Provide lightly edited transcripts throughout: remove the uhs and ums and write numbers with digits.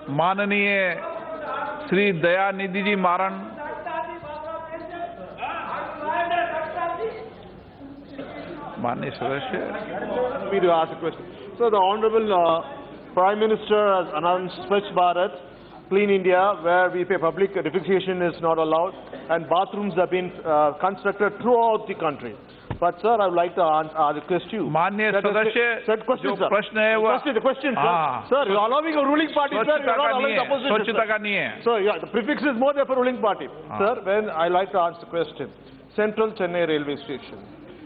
माननीय श्री दयानिधि जी मारन, माननीय सदस्य। Me to ask a question. So the Honorable Prime Minister has announced Swachh Bharat, Clean India, where we pay public defecation is not allowed, and bathrooms have been constructed throughout the country. But sir, I would like to request you. माननीय सदस्य, जो प्रश्न है वो the question, sir, you are allowing a ruling party, sir, you are not allowing the opposition. स्वच्छता का नहीं है. So yeah, the prefix is more than for ruling party. Sir, when I like to ask the question, Central Chennai Railway Station,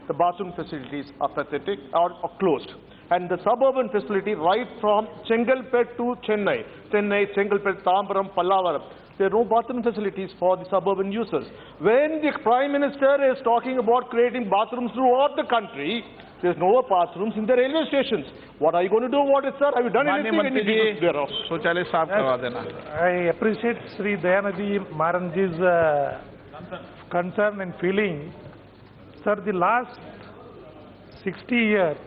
the bathroom facilities are pathetic or closed, and the suburban facility right from Chengalpet to Chennai, Chengalpet, Tambaram, Pallavaram, there are no bathroom facilities for the suburban users. When the Prime Minister is talking about creating bathrooms throughout the country, there is no bathrooms in the railway stations. What are you going to do about it, sir? Have you done anything thereof? शौचालय साफ करवा देना. I appreciate Sri Dayanidhi Maranji's concern and feeling. Sir, the last 60 years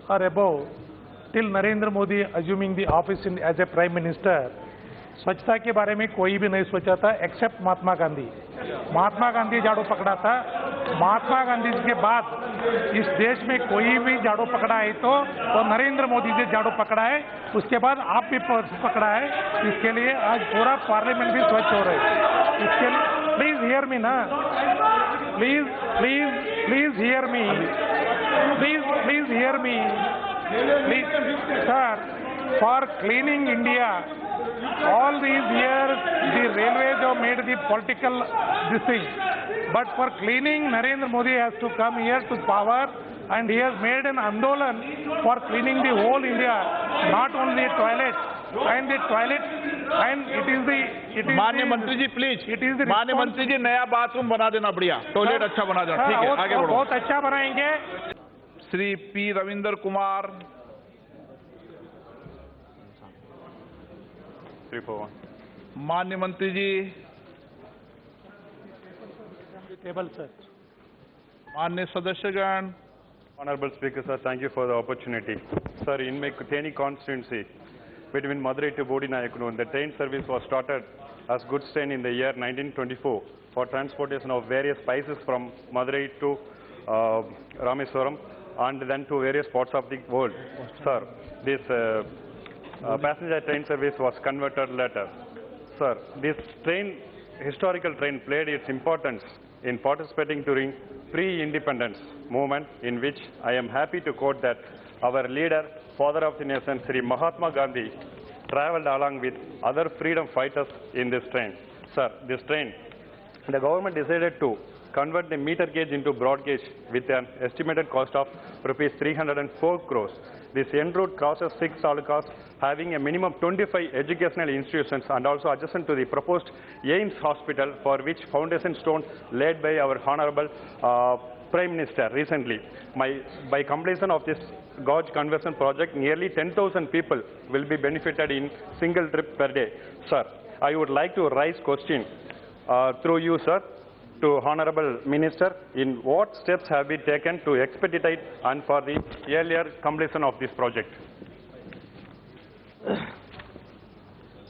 or above, till Narendra Modi assuming the office as a Prime Minister, स्वच्छता के बारे में कोई भी नहीं सोचा था एक्सेप्ट महात्मा गांधी. महात्मा गांधी झाड़ू पकड़ा था. महात्मा गांधी के बाद इस देश में कोई भी झाड़ू पकड़ा है तो नरेंद्र मोदी जी झाड़ू पकड़ा है. उसके बाद आप भी पकड़ा है. इसके लिए आज पूरा पार्लियामेंट भी स्वच्छ हो रहा है. इसके लिए प्लीज हियर मी ना, please hear me, please hear me, please sir. For cleaning India, all these years the railways have made the political this thing. But for cleaning, Narendra Modi has to come here to power, and he has made an andolan for cleaning the whole India, not only toilets. And the toilet, and it is माननीय मंत्री जी please, माननीय मंत्री जी नया bathroom बना देना, बढ़िया toilet अच्छा बना देना. ठीक है, आगे बढ़ो. बहुत अच्छा बनाएंगे. श्री पी रविंदर कुमार. 341. माननीय मंत्री जी. Table sir. माननीय सदस्यगण. Honorable Speaker, sir, thank you for the opportunity. Sir, in my Theni constituency, between Madurai to Bodinayakunu, the train service was started as goods train in the year 1924 for transportation of various spices from Madurai to Rameswaram and then to various parts of the world. Sir, this passenger train service was converted later. Sir, this historical train played its importance in participating during pre-independence movement, in which I am happy to quote that our leader, father of the nation, Sri Mahatma Gandhi, traveled along with other freedom fighters in this train. Sir, this train, the government decided to convert the meter gauge into broad gauge with an estimated cost of rupees 304 crores. This en route crosses 6 talukas, having a minimum 25 educational institutions, and also adjacent to the proposed AIMS hospital, for which foundation stone laid by our Honorable Prime Minister recently. By completion of this gauge conversion project, nearly 10,000 people will be benefited in single trip per day. Sir, I would like to raise question through you, sir, to Honorable Minister, in what steps have been taken to expedite and for the earlier completion of this project?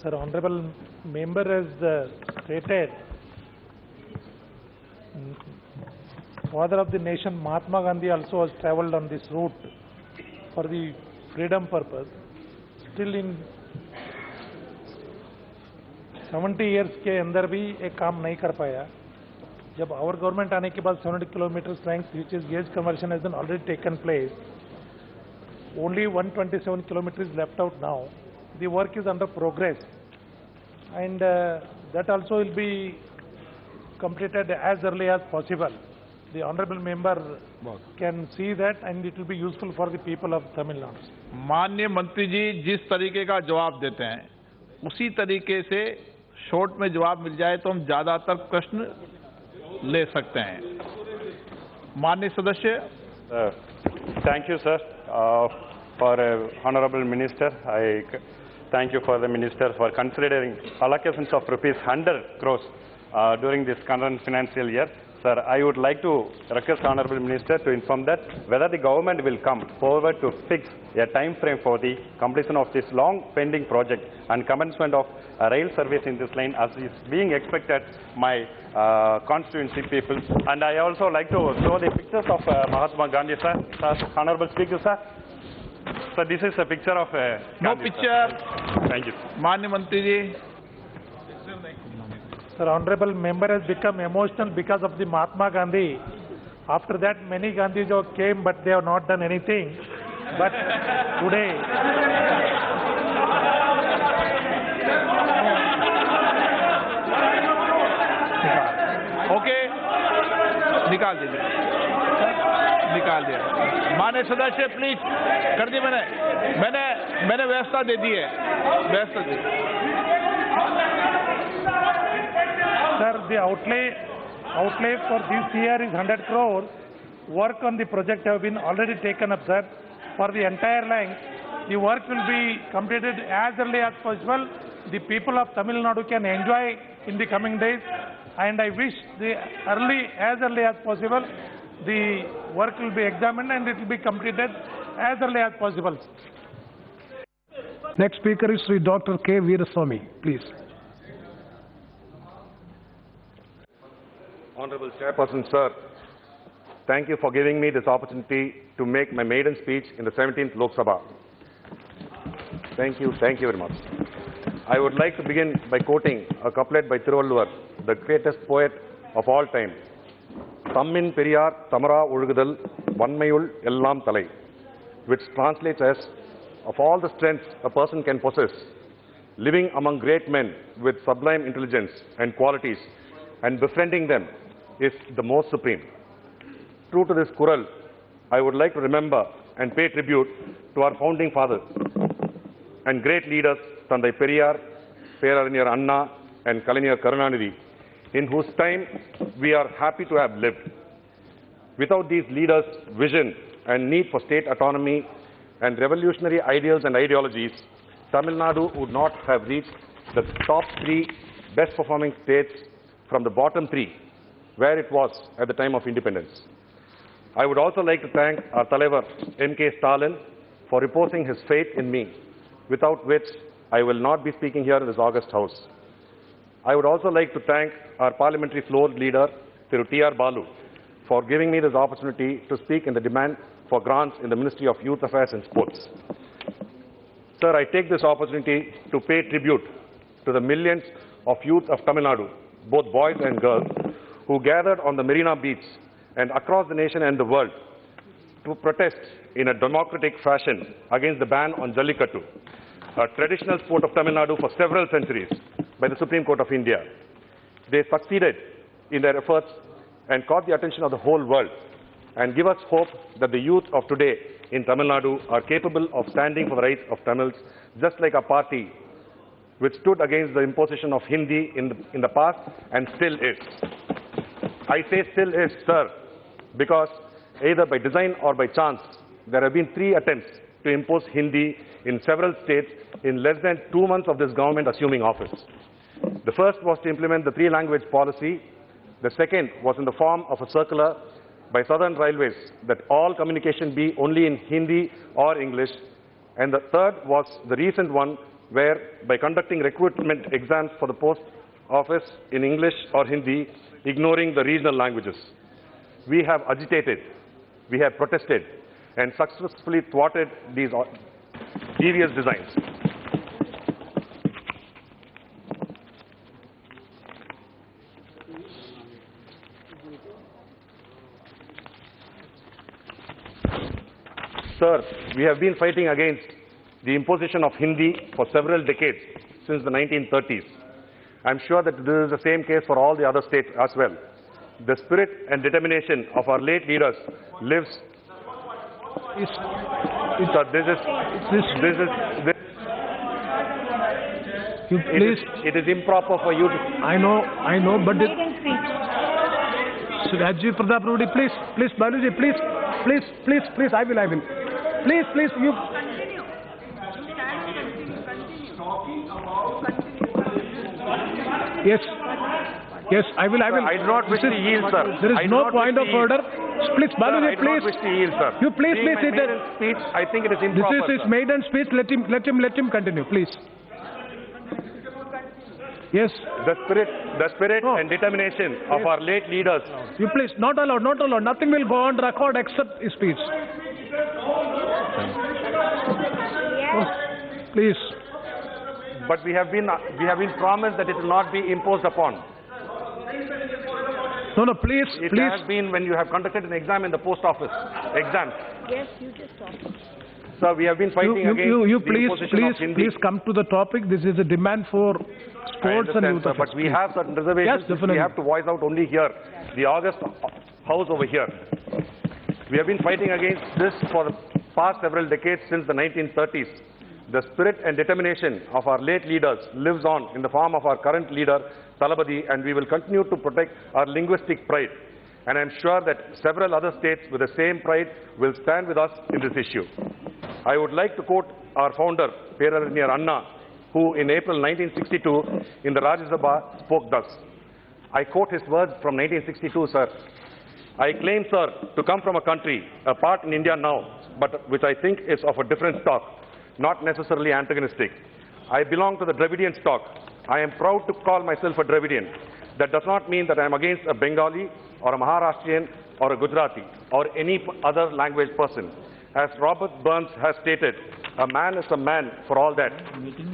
Sir, Honorable Member has stated, father of the nation Mahatma Gandhi also has travelled on this route for the freedom purpose. Still in 70 years के अंदर भी एक काम नहीं कर पाया. जब our government आने के बाद 70 kilometers length, which is gauge conversion, has been already taken place. Only 127 kilometers left out now. The work is under progress, and that also will be completed as early as possible. The honourable member can see that, and it will be useful for the people of Tamil Nadu. माननीय मंत्री जी जिस तरीके का जवाब देते हैं उसी तरीके से शॉर्ट में जवाब मिल जाए तो हम ज्यादातर प्रश्न ले सकते हैं. माननीय सदस्य. Thank you, sir, for Honorable Minister. I thank you for the Minister for considering allocations of rupees 100 crores during this current financial year. Sir, I would like to request Honorable Minister to inform that whether the government will come forward to fix a time frame for the completion of this long pending project and commencement of rail service in this line as is being expected my constituency people. And I also like to show the pictures of Mahatma Gandhi, sir. Honorable Speaker, sir. So this is a picture of No Gandhi, picture. Sir. Thank you. माननीय मंत्री जी. Sir, honorable member has become emotional because of the Mahatma Gandhi. After that, many Gandhis came, but they have not done anything. But today, okay, निकाल दीजिए, निकाल दिया. माननीय सदस्य please कर दी मैंने व्यवस्था दे दी है, व्यवस्था दी. sir, the outlay for this year is 100 crores. Work on the project have been already taken up, sir. For the entire length, the work will be completed as early as possible. The people of Tamil Nadu can enjoy in the coming days, and I wish as early as possible, the work will be examined and it will be completed as early as possible. Next speaker is Sri Dr. K. Veeraswamy, please. Honorable Chairperson, sir, thank you for giving me this opportunity to make my maiden speech in the 17th Lok Sabha. Thank you very much. I would like to begin by quoting a couplet by Thiruvalluvar, the greatest poet of all time. Tammin Periyar Tamara Ulugudal Vanmayul Ellam Talai, which translates as, of all the strengths a person can possess, living among great men with sublime intelligence and qualities and befriending them is the most supreme. True to this Kural, I would like to remember and pay tribute to our founding fathers and great leaders, Thandai Periyar, Perarinyar Anna and Kalaignar Karunanidhi, in whose time we are happy to have lived. Without these leaders' vision and need for state autonomy and revolutionary ideals and ideologies, Tamil Nadu would not have reached the top 3 best performing states from the bottom 3, where it was at the time of independence. I would also like to thank our Talaivar, M.K. Stalin, for reposing his faith in me, without which I will not be speaking here in this august house. I would also like to thank our parliamentary floor leader, Thiru T.R. Balu, for giving me this opportunity to speak in the demand for grants in the Ministry of Youth Affairs and Sports. Sir, I take this opportunity to pay tribute to the millions of youth of Tamil Nadu, both boys and girls, who gathered on the Marina Beach and across the nation and the world to protest in a democratic fashion against the ban on Jallikattu, a traditional sport of Tamil Nadu for several centuries, by the Supreme Court of India. They succeeded in their efforts and caught the attention of the whole world and give us hope that the youth of today in Tamil Nadu are capable of standing for the rights of Tamils, just like a party which stood against the imposition of Hindi in the past and still is. I say still is, sir, because either by design or by chance, there have been 3 attempts to impose Hindi in several states in less than 2 months of this government assuming office. The first was to implement the 3-language policy. The second was in the form of a circular by Southern Railways that all communication be only in Hindi or English. And the third was the recent one where, by conducting recruitment exams for the post office in English or Hindi, ignoring the regional languages. We have agitated, we have protested, and successfully thwarted these devious designs. Sir, we have been fighting against the imposition of Hindi for several decades, since the 1930s. I'm sure that this is the same case for all the other states as well. The spirit and determination of our late leaders lives. It is improper for you to. I know, but Rajji Pratap Rudy, please, Baluji, please, I will. Please, you. Yes. Yes, I will. I do not wish to yield, sir. There I is do no not point wish of to yield. order. Please, Sir, Baluji, I do not please. wish to yield, sir. You please, Being please my sit there. maiden speech, I think it is This improper, is his sir. maiden speech. Let him continue, please. Yes. The spirit and determination of our late leaders. You please, not allowed, not allowed. Nothing will go on record except his speech. Oh, please. But we have been promised that it will not be imposed upon. No, please, It please. has been when you have conducted an exam in the post office. Exams. Yes, you just talk. Sir, we have been fighting against the imposition of Hindi. Please come to the topic. This is a demand for I sports and understand, youth sir, affairs. but we have certain reservations Yes, which we definitely. have to voice out only here, the August House over here. We have been fighting against this for the past several decades since the 1930s. The spirit and determination of our late leaders lives on in the form of our current leader, Talabadi, and we will continue to protect our linguistic pride. And I am sure that several other states with the same pride will stand with us in this issue. I would like to quote our founder, Perarinyar Anna, who in April 1962 in the Rajya Sabha spoke thus. I quote his words from 1962, sir. I claim, sir, to come from a country, a part in India now, but which I think is of a different stock, not necessarily antagonistic. I belong to the Dravidian stock. I am proud to call myself a Dravidian. That does not mean that I am against a Bengali or a Maharashtrian or a Gujarati or any other language person. As Robert Burns has stated, a man is a man for all that.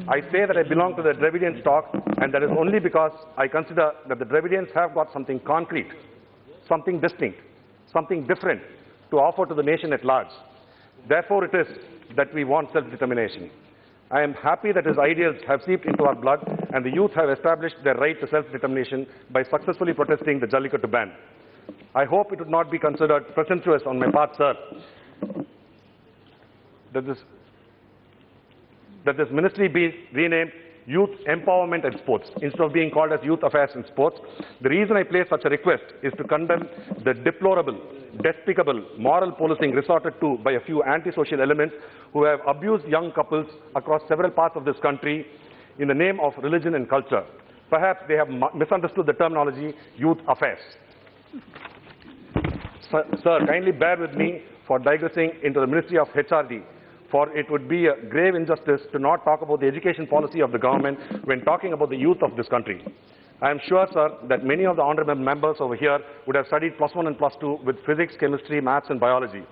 I say that I belong to the Dravidian stock, and that is only because I consider that the Dravidians have got something concrete, something distinct, something different to offer to the nation at large. Therefore it is that we want self-determination. I am happy that his ideals have seeped into our blood and the youth have established their right to self-determination by successfully protesting the Jallikattu ban. I hope it would not be considered presumptuous on my part, sir, that this ministry be renamed Youth Empowerment and Sports instead of being called as Youth Affairs and Sports. The reason I place such a request is to condemn the deplorable, despicable moral policing resorted to by a few antisocial elements who have abused young couples across several parts of this country in the name of religion and culture. Perhaps they have misunderstood the terminology youth affairs. Sir, kindly bear with me for digressing into the Ministry of HRD, for it would be a grave injustice to not talk about the education policy of the government when talking about the youth of this country. I am sure, sir, that many of the honorable members over here would have studied +1 and +2 with physics, chemistry, maths and biology.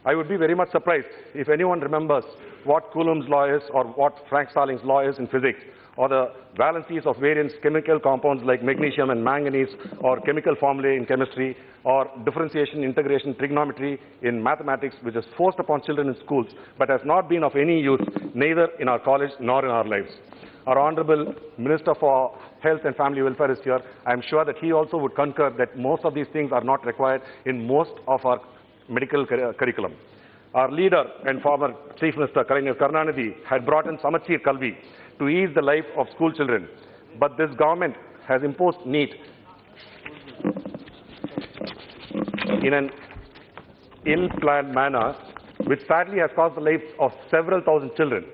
I would be very much surprised if anyone remembers what Coulomb's law is or what Frank Starling's law is in physics, or the valencies of various chemical compounds like magnesium and manganese, or chemical formulae in chemistry, or differentiation, integration, trigonometry in mathematics, which is forced upon children in schools, but has not been of any use, neither in our college nor in our lives. Our Honorable Minister for Health and Family Welfare is here. I am sure that he also would concur that most of these things are not required in most of our medical curriculum. Our leader and former Chief Minister, Karunanidhi, had brought in Samachir Kalvi to ease the life of school children. But this government has imposed NEET in an ill-planned manner, which sadly has cost the lives of several thousand children.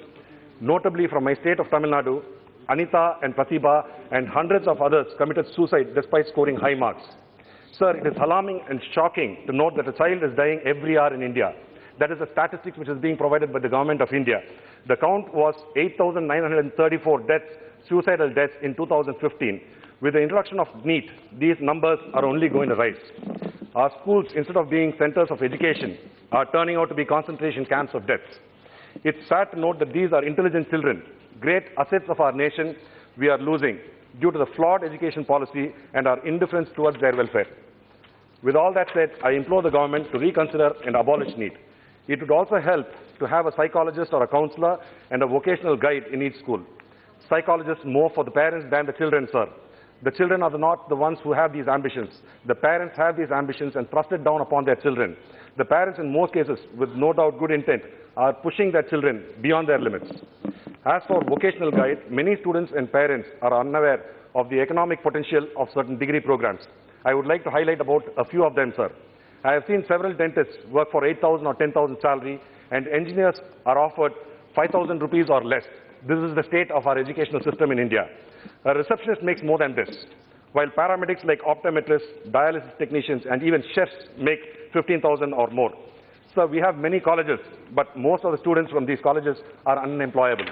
Notably from my state of Tamil Nadu, Anita and Pratibha and hundreds of others committed suicide despite scoring high marks. Sir, it is alarming and shocking to note that a child is dying every hour in India. That is a statistic which is being provided by the government of India. The count was 8,934 deaths, suicidal deaths in 2015. With the introduction of NEET, these numbers are only going to rise. Our schools, instead of being centers of education, are turning out to be concentration camps of deaths. It's sad to note that these are intelligent children, great assets of our nation we are losing due to the flawed education policy and our indifference towards their welfare. With all that said, I implore the government to reconsider and abolish NEET. It would also help to have a psychologist or a counselor and a vocational guide in each school. Psychologists more for the parents than the children, sir. The children are not the ones who have these ambitions. The parents have these ambitions and thrust it down upon their children. The parents, in most cases, with no doubt good intent, are pushing their children beyond their limits. As for vocational guide, many students and parents are unaware of the economic potential of certain degree programs. I would like to highlight about a few of them, sir. I have seen several dentists work for 8,000 or 10,000 salary, and engineers are offered 5,000 rupees or less. This is the state of our educational system in India. A receptionist makes more than this. while paramedics like optometrists, dialysis technicians, and even chefs make 15,000 or more. So we have many colleges, but most of the students from these colleges are unemployable.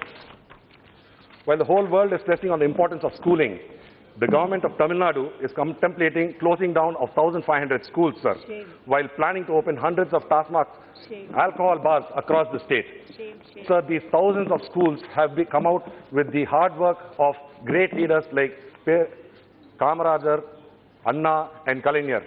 While the whole world is stressing on the importance of schooling, the government of Tamil Nadu is contemplating closing down of 1,500 schools, sir, while planning to open hundreds of Tasmak alcohol bars across the state. Sir, these thousands of schools have come out with the hard work of great leaders like Kamarajar, Anna, and Kalinyar.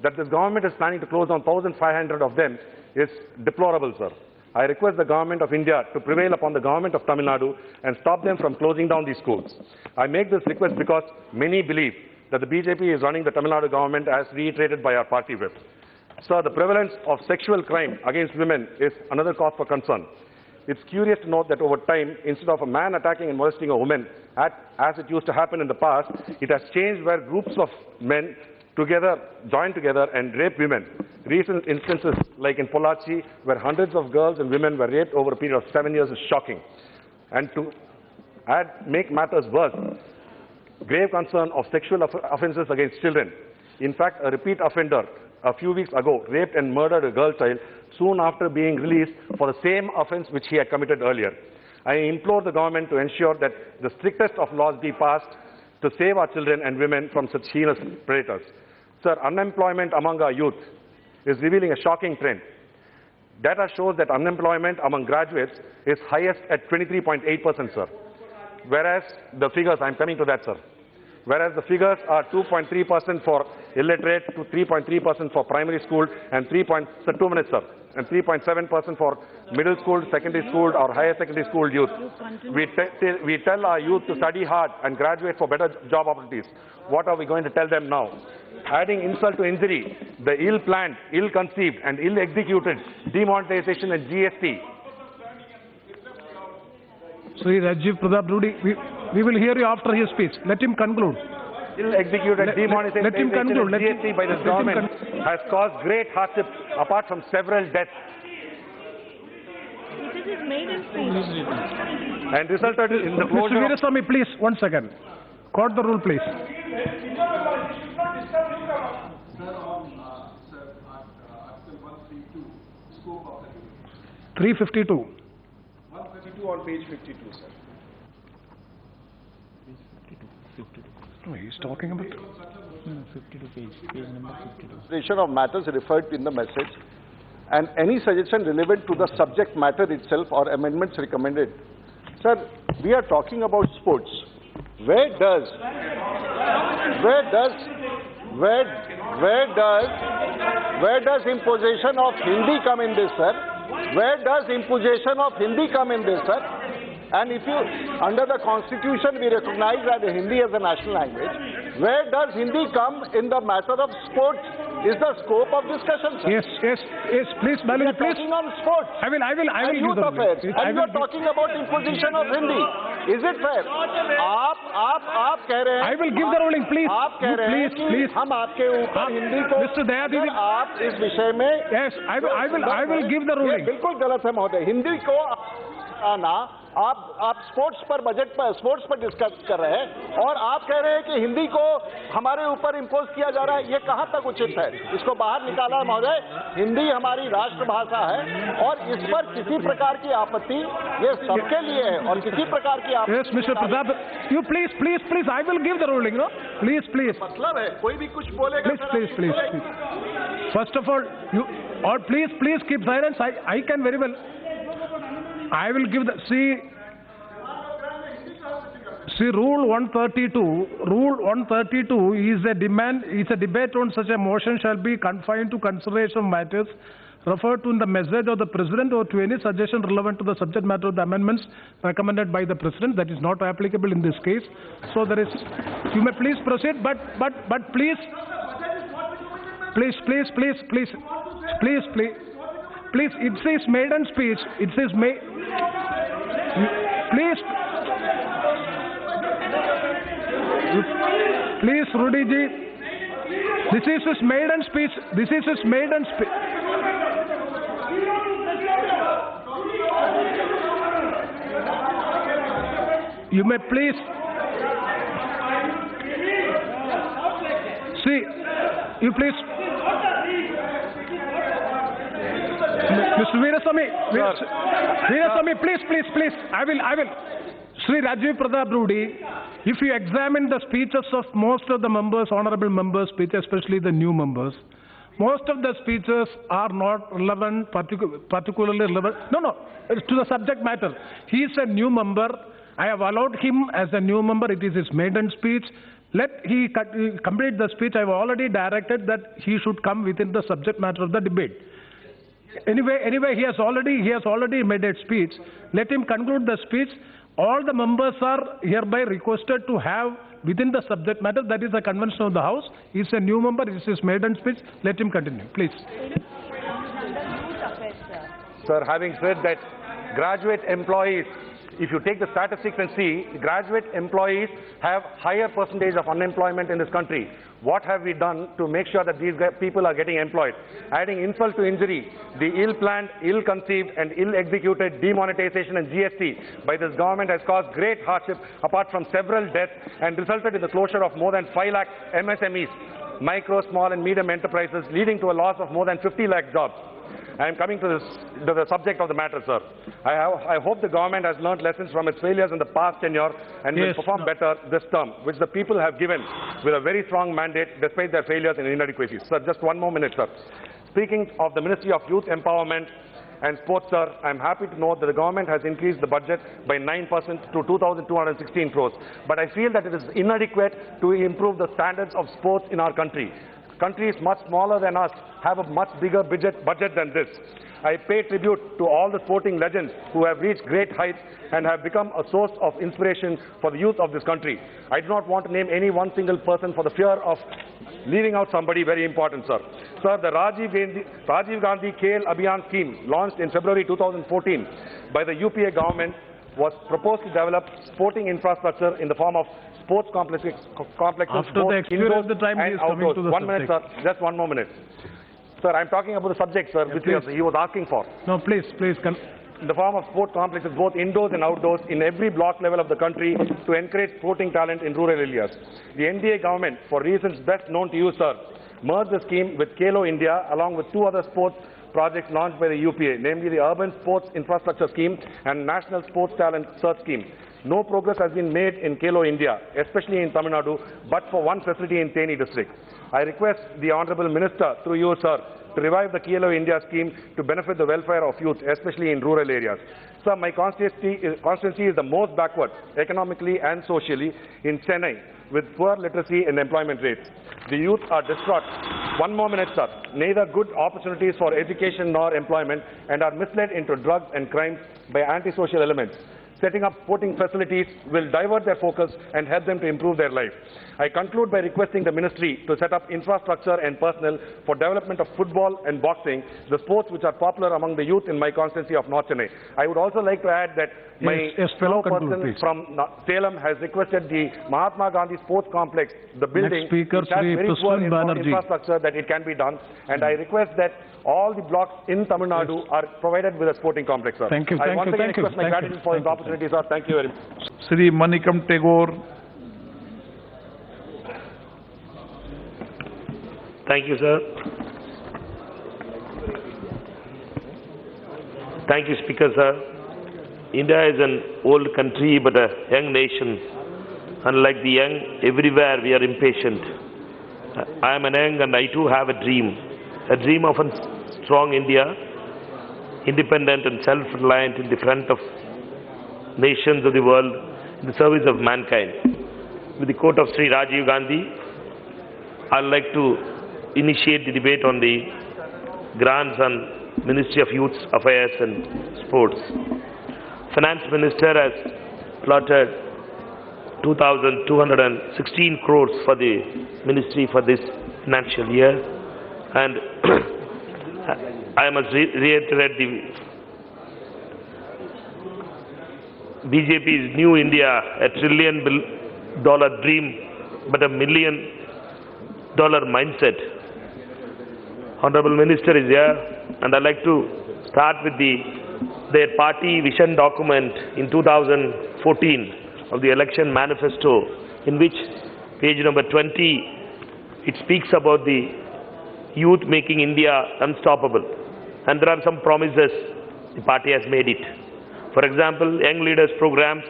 That this government is planning to close down 1,500 of them is deplorable, sir. I request the government of India to prevail upon the government of Tamil Nadu and stop them from closing down these schools. I make this request because many believe that the BJP is running the Tamil Nadu government as reiterated by our party whip. Sir, the prevalence of sexual crime against women is another cause for concern. It's curious to note that over time, instead of a man attacking and molesting a woman, as it used to happen in the past, it has changed where groups of men join together and rape women. Recent instances like in Pollachi, where hundreds of girls and women were raped over a period of 7 years, is shocking. And to make matters worse, grave concern of sexual offences against children. In fact, a repeat offender a few weeks ago raped and murdered a girl child soon after being released for the same offence which he had committed earlier. I implore the government to ensure that the strictest of laws be passed to save our children and women from such heinous predators. Sir, unemployment among our youth is revealing a shocking trend. Data shows that unemployment among graduates is highest at 23.8%, sir. Whereas the figures, I'm coming to that, sir. Whereas the figures are 2.3% for illiterate, to 3.3% for primary school, and 3.7% for middle school, secondary school, or higher secondary school youth. We tell our youth to study hard and graduate for better job opportunities. What are we going to tell them now? Adding insult to injury, the ill-planned, ill-conceived, and ill-executed demonetization and GST. Sri Rajiv Pratap Rudy, we will hear you after his speech. Let him conclude. Ill-executed demonetization let him conclude. and GST by this government has caused great hardship apart from several deaths. This is maiden speech. And resulted in the closure Mr. Veeraswamy, please, 1 second. Quote the rule, please. 352. 132 on page 52, sir. No, he's talking about 52 page number 52. Consideration of matters referred in the message and any suggestion relevant to the subject matter itself or amendments recommended. Sir, we are talking about sports. Where does imposition of Hindi come in this, sir? Where does imposition of Hindi come in this, sir? And if you, under the constitution, we recognize that Hindi as a national language, where does Hindi come in the matter of sports is the scope of discussion, sir. Yes, please, Balaji, please. Talking on sports. I will give youth the affairs. ruling. And you are talking about imposition of Hindi. Is it fair? आप कह रहे हैं. I will give the ruling, please. आप कह रहे हैं कि हम आपके ऊपर हिंदी को. Mr. Dayadidi, आप इस विषय में. Yes, I will give the ruling. बिल्कुल गलत है महोदय. हिंदी को आना आप स्पोर्ट्स पर बजट पर स्पोर्ट्स पर डिस्कस कर रहे हैं और आप कह रहे हैं कि हिंदी को हमारे ऊपर इम्पोज किया जा रहा है. ये कहां तक उचित है? इसको बाहर निकाला महोदय. हिंदी हमारी राष्ट्रभाषा है और इस पर किसी प्रकार की आपत्ति ये सबके लिए है और किसी प्रकार की आपत्ति. Yes, Mr. Pratap, you please, I will give the ruling, no? Please. मतलब है कोई भी कुछ बोलेगा. Please. First of all, you or please keep silence. I can very well. I will give the see Rule 132. Rule 132 is a demand. It's a debate on such a motion shall be confined to consideration of matters referred to in the message of the President or to any suggestion relevant to the subject matter of the amendments recommended by the President. That is not applicable in this case. So there is. You may please proceed, but please. Please, it says maiden speech. It says Please, Rudy ji. This is his maiden speech. You may please. See, you please. Mr. Veerasamy, please. I will. Sri Rajiv Pratap Rudy, if you examine the speeches of most of the members, honorable members' speeches, especially the new members, most of the speeches are not relevant, particularly relevant. No, it's to the subject matter. He is a new member. I have allowed him as a new member. It is his maiden speech. Let he complete the speech. I have already directed that he should come within the subject matter of the debate. Anyway, he has already made a speech. Let him conclude the speech. All the members are hereby requested to have within the subject matter. That is the convention of the House. He is a new member. This is his maiden speech. Let him continue, please. Sir, having said that, graduate employees, if you take the statistics and see, graduate employees have higher percentage of unemployment in this country. What have we done to make sure that these people are getting employed? Adding insult to injury, the ill-planned, ill-conceived and ill-executed demonetization and GST by this government has caused great hardship apart from several deaths and resulted in the closure of more than 5 lakh MSMEs, micro, small and medium enterprises, leading to a loss of more than 50 lakh jobs. I am coming to the subject of the matter, sir. I hope the government has learned lessons from its failures in the past tenure and will perform better this term, which the people have given with a very strong mandate despite their failures and inadequacies. Sir, just one more minute, sir. Speaking of the Ministry of Youth Empowerment and Sports, sir, I am happy to note that the government has increased the budget by 9% to 2,216 crores. But I feel that it is inadequate to improve the standards of sports in our country. Countries much smaller than us have a much bigger budget than this. I pay tribute to all the sporting legends who have reached great heights and have become a source of inspiration for the youth of this country. I do not want to name any one single person for the fear of leaving out somebody very important, sir. Sir, the Rajiv Gandhi Khel Abhiyan scheme, launched in February 2014 by the UPA government, was proposed to develop sporting infrastructure in the form of sports complexes, after the experience, the time he is coming to the subject. 1 minute, sir. Just 1 more minute. Sir, I am talking about the subject, sir, which he was asking for. No, please. In the form of sport complexes, both indoors and outdoors, in every block level of the country to encourage sporting talent in rural areas. The NDA government, for reasons best known to you, sir, merged the scheme with Khelo India along with 2 other sports projects launched by the UPA, namely the Urban Sports Infrastructure Scheme and National Sports Talent Search Scheme. No progress has been made in Khelo India, especially in Tamil Nadu, but for one facility in Theni district. I request the Honourable Minister, through you, sir, to revive the Khelo India scheme to benefit the welfare of youth, especially in rural areas. Sir, my constituency is the most backward, economically and socially, in Chennai, with poor literacy and employment rates. The youth are distraught. 1 more minute, sir. Neither good opportunities for education nor employment and are misled into drugs and crimes by antisocial elements. Setting up sporting facilities will divert their focus and help them to improve their life. I conclude by requesting the ministry to set up infrastructure and personnel for development of football and boxing, the sports which are popular among the youth in my constituency of North Chennai. I would also like to add that my fellow person from Salem has requested the Mahatma Gandhi Sports Complex, the building, which has very poor infrastructure, that it can be done. And I request that all the blocks in Tamil Nadu are provided with a sporting complex, sir. Thank you. I once again express my gratitude for this opportunity, sir. Thank you very much. Sri Manikam Tagore. Thank you, sir. Thank you, Speaker, sir. India is an old country but a young nation. Unlike the young, everywhere we are impatient. I am an young and I too have a dream of a strong India, independent and self-reliant in the front of nations of the world, in the service of mankind. With the quote of Sri Rajiv Gandhi, I would like to initiate the debate on the grants on Ministry of Youth Affairs and Sports. Finance Minister has plotted 2,216 crores for the ministry for this financial year, and I must reiterate the BJP's New India, a $1 trillion dream, but $1 million mindset. Honorable Minister is here, and I'd like to start with their party vision document in 2014 of the election manifesto, in which page number 20 it speaks about the youth making India unstoppable. And there are some promises the party has made it. For example, Young Leaders Program,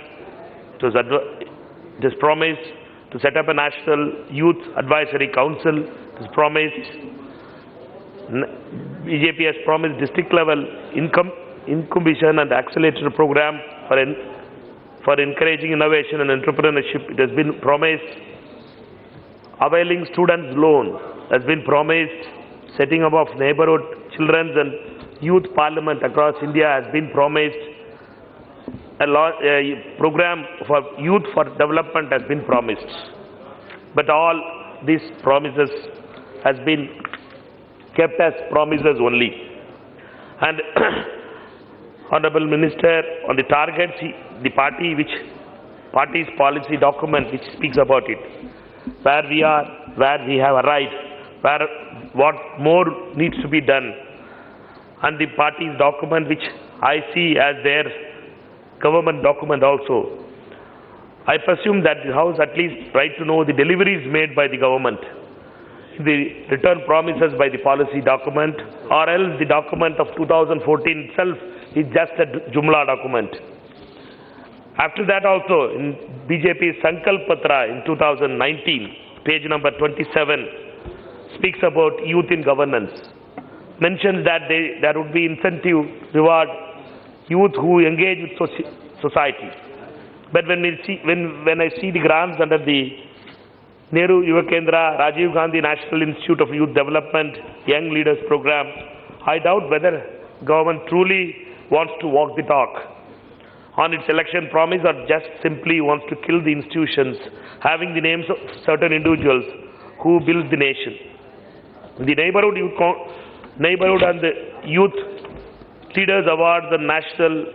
it is promised to set up a National Youth Advisory Council. It is promised. BJP has promised district level incubation and accelerator program for encouraging innovation and entrepreneurship. It has been promised. Availing students' loan has been promised. Setting up of neighborhood children's and youth parliament across India has been promised. A program for youth for development has been promised. But all these promises has been kept as promises only. And Honorable Minister, on the targets, the party's policy document which speaks about it, where we are, where we have arrived, what more needs to be done, and the party's document which I see as their government document also. I presume that the House at least right to know the deliveries made by the government, the return promises by the policy document, or else the document of 2014 itself is just a Jumla document. After that also, in BJP's Sankalp Patra in 2019, page number 27, speaks about youth in governance. Mentions that there would be incentive reward youth who engage with society. But when I see the grants under the Nehru Yuva Kendra, Rajiv Gandhi National Institute of Youth Development, Young Leaders Program, I doubt whether government truly wants to walk the talk on its election promise or just simply wants to kill the institutions having the names of certain individuals who build the nation. The Neighborhood and the Youth Leaders Award, the National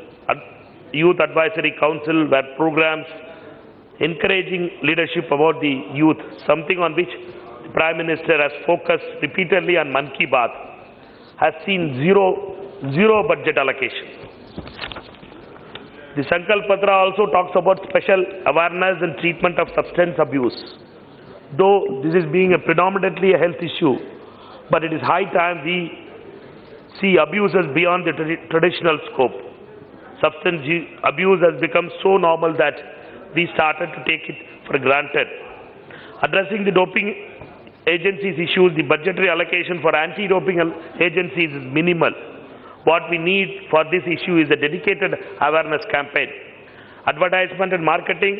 Youth Advisory Council were programs encouraging leadership about the youth, something on which the Prime Minister has focused repeatedly on Man Ki Baat, has seen zero budget allocation. The Sankalp Patra also talks about special awareness and treatment of substance abuse. Though this is being predominantly a health issue, but it is high time we see abuses beyond the traditional scope. Substance abuse has become so normal that we started to take it for granted. Addressing the doping agencies issues, the budgetary allocation for anti-doping agencies is minimal. What we need for this issue is a dedicated awareness campaign. Advertisement and marketing,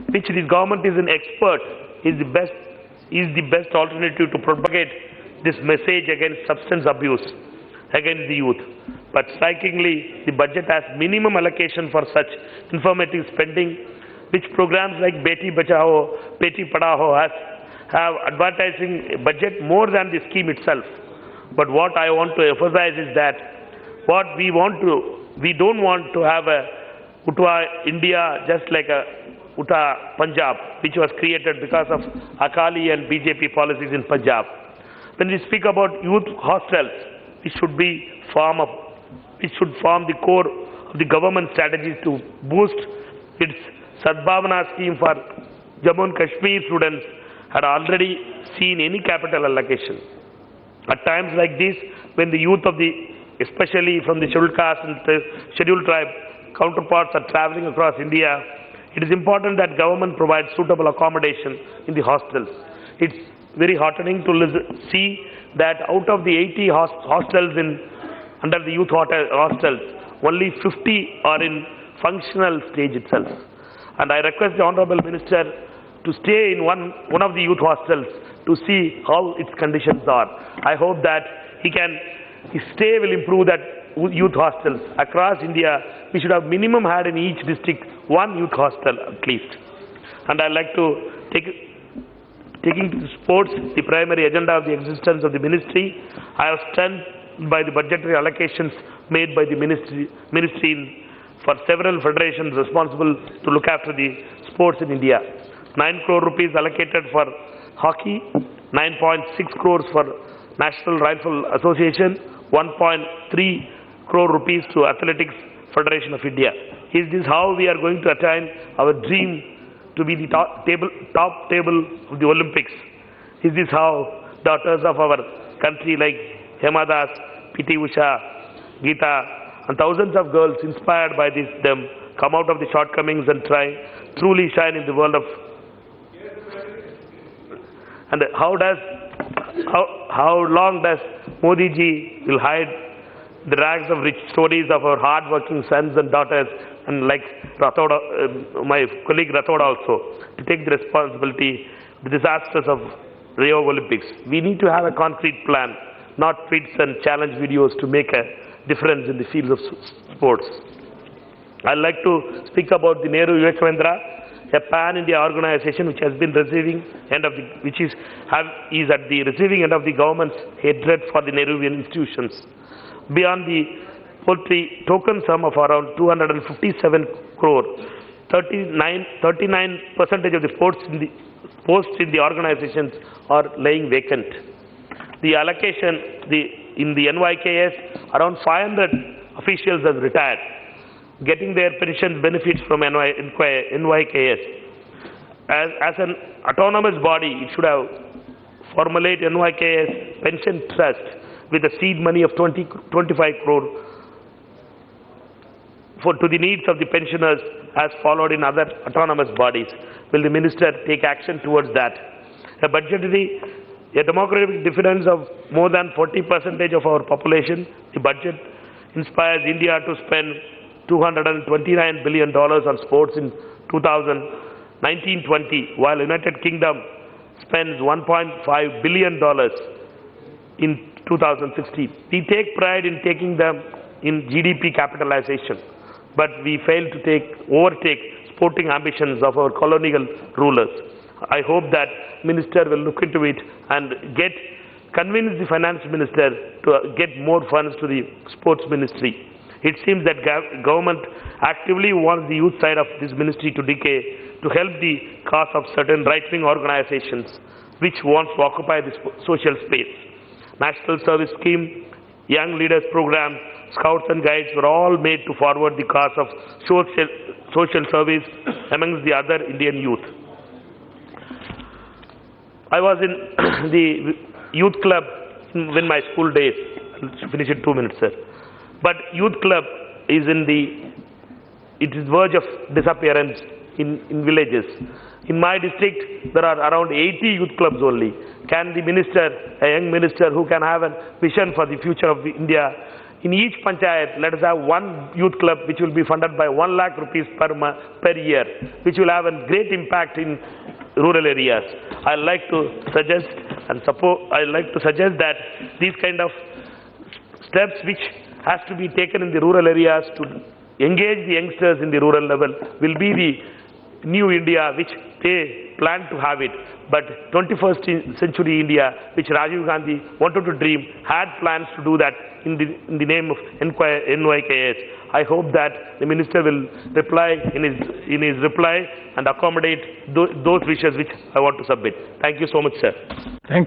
which this government is an expert, is the best alternative to propagate this message against substance abuse against the youth. But strikingly, the budget has minimum allocation for such informative spending, which programs like Beti Bachao, Beti Padhao have advertising budget more than the scheme itself. But what I want to emphasize is that we don't want to have a Utwa India just like a Utah Punjab, which was created because of Akali and BJP policies in Punjab. When we speak about youth hostels, it should form the core of the government strategies to boost its Sadbhavana scheme for Jammu and Kashmir students had already seen any capital allocation. At times like this, when the youth of especially from the scheduled caste and the scheduled tribe counterparts are traveling across India, it is important that government provides suitable accommodation in the hostels. It's very heartening to see that out of the 80 hostels under the youth hostels, only 50 are in functional stage itself. And I request the Honorable Minister to stay in one of the youth hostels to see how its conditions are. I hope that his stay will improve that youth hostels. Across India, we should have minimum had in each district one youth hostel at least. And I'd like to taking to sports, the primary agenda of the existence of the ministry. I have stunned by the budgetary allocations made by the ministry for several federations responsible to look after the sports in India. 9 crore rupees allocated for hockey, 9.6 crores for National Rifle Association, 1.3 crore rupees to Athletics Federation of India. Is this how we are going to attain our dream to be the top table of the Olympics? Is this how daughters of our country like Hema Das, P.T. Usha, Geeta, and thousands of girls inspired by them come out of the shortcomings and try truly shine in the world of... And how long does Modi ji will hide the rags of rich stories of our hard-working sons and daughters, and like Rathoda, my colleague Rathoda also, to take the responsibility of the disasters of Rio Olympics. We need to have a concrete plan, not tweets and challenge videos to make a difference in the field of sports. I'd like to speak about the Nehru Yuvakendra, a pan-India organization which has been receiving is at the receiving end of the government's hatred for the Nehruvian institutions. Beyond the poultry token sum of around 257 crore, 39% of the posts in the organizations are laying vacant. The allocation in the NYKS, around 500 officials have retired, getting their pension benefits from NYKS. As an autonomous body, it should have formulated NYKS pension trust with a seed money of 25 crore to the needs of the pensioners as followed in other autonomous bodies. Will the minister take action towards that? A demographic difference of more than 40% of our population, the budget inspires India to spend $229 billion on sports in 2019-20, while United Kingdom spends $1.5 billion in 2016. We take pride in taking them in GDP capitalization, but we fail to overtake sporting ambitions of our colonial rulers. I hope that minister will look into it and convince the finance minister to get more funds to the sports ministry. It seems that government actively wants the youth side of this ministry to decay to help the cause of certain right-wing organizations which wants to occupy the social space. National Service Scheme, Young Leaders Program, Scouts and Guides were all made to forward the cause of social service amongst the other Indian youth. I was in the youth club in my school days. I'll finish in 2 minutes, sir. But youth club is it is verge of disappearance in villages. In my district, there are around 80 youth clubs only. Can the minister, a young minister who can have a vision for the future of India, in each panchayat, let us have one youth club which will be funded by 1 lakh rupees per year, which will have a great impact in rural areas. I like to suggest that these kind of steps which has to be taken in the rural areas to engage the youngsters in the rural level will be the new India which they plan to have it. But 21st century India, which Rajiv Gandhi wanted to dream, had plans to do that in the name of NYKS. I hope that the minister will reply in his reply and accommodate those wishes which I want to submit. Thank you so much, sir.